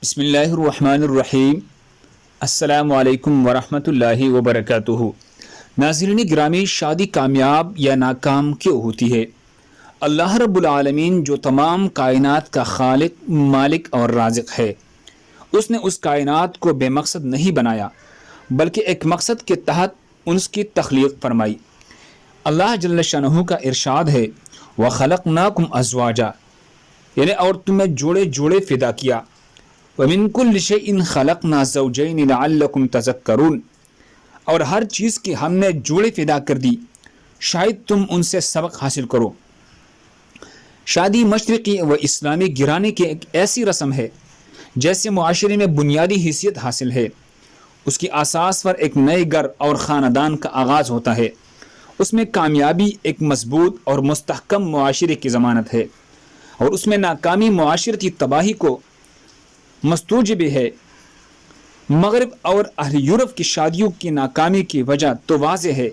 بسم اللہ الرحمن الرحیم۔ السلام علیکم ورحمۃ اللہ وبرکاتہ۔ ناظرین گرامی، شادی کامیاب یا ناکام کیوں ہوتی ہے؟ اللہ رب العالمین جو تمام کائنات کا خالق، مالک اور رازق ہے، اس نے اس کائنات کو بے مقصد نہیں بنایا بلکہ ایک مقصد کے تحت اس کی تخلیق فرمائی۔ اللہ جل شانہ کا ارشاد ہے وَخَلَقْنَاكُمْ أَزْوَاجًا، یعنی اور تمہیں جوڑے جوڑے فدا کیا۔ وَمِن كُلِّ شَيْءٍ خَلَقْنَا زَوْجَيْنِ لَعَلَّكُمْ تَذَكَّرُونَ، اور ہر چیز کی ہم نے جوڑے فدا کر دی شاید تم ان سے سبق حاصل کرو۔ شادی مشرقی و اسلامی گرانے کی ایک ایسی رسم ہے جیسے معاشرے میں بنیادی حیثیت حاصل ہے۔ اس کی اساس پر ایک نئے گھر اور خاندان کا آغاز ہوتا ہے۔ اس میں کامیابی ایک مضبوط اور مستحکم معاشرے کی ضمانت ہے، اور اس میں ناکامی معاشرتی تباہی کو مستوجب ہے۔ مغرب اور اہل یورپ کی شادیوں کی ناکامی کی وجہ تو واضح ہے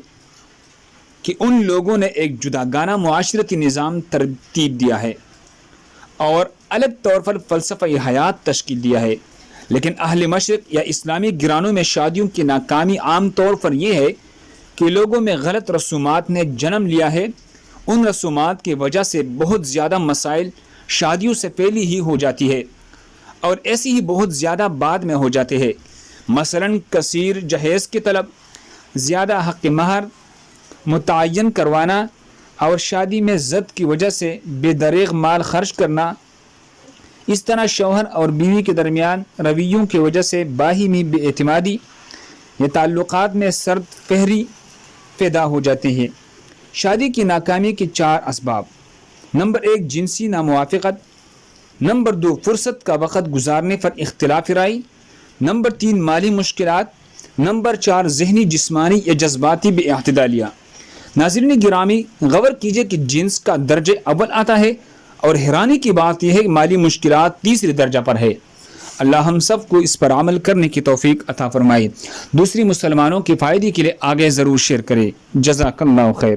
کہ ان لوگوں نے ایک جداگانہ معاشرتی نظام ترتیب دیا ہے اور الگ طور پر فلسفہ حیات تشکیل دیا ہے، لیکن اہل مشرق یا اسلامی گرانوں میں شادیوں کی ناکامی عام طور پر یہ ہے کہ لوگوں میں غلط رسومات نے جنم لیا ہے۔ ان رسومات کی وجہ سے بہت زیادہ مسائل شادیوں سے پہلے ہی ہو جاتی ہے اور ایسی ہی بہت زیادہ بعد میں ہو جاتے ہیں۔ مثلا کثیر جہیز کی طلب، زیادہ حق مہر متعین کروانا اور شادی میں زد کی وجہ سے بے دریغ مال خرچ کرنا۔ اس طرح شوہر اور بیوی کے درمیان رویوں کی وجہ سے باہمی بے اعتمادی یا تعلقات میں سرد فہری پیدا ہو جاتے ہیں۔ شادی کی ناکامی کے 4 اسباب: نمبر 1 جنسی ناموافقت، نمبر 2 فرصت کا وقت گزارنے پر اختلاف رائے، نمبر 3 مالی مشکلات، نمبر 4 ذہنی، جسمانی یا جذباتی بے اعتدالیہ۔ ناظرین گرامی، غور کیجئے کہ جنس کا درجہ اول آتا ہے اور حیرانی کی بات یہ ہے کہ مالی مشکلات تیسرے درجہ پر ہے۔ اللہ ہم سب کو اس پر عمل کرنے کی توفیق عطا فرمائے۔ دوسری مسلمانوں کے فائدے کے لیے آگے ضرور شیئر کرے۔ جزاک اللہ خیر۔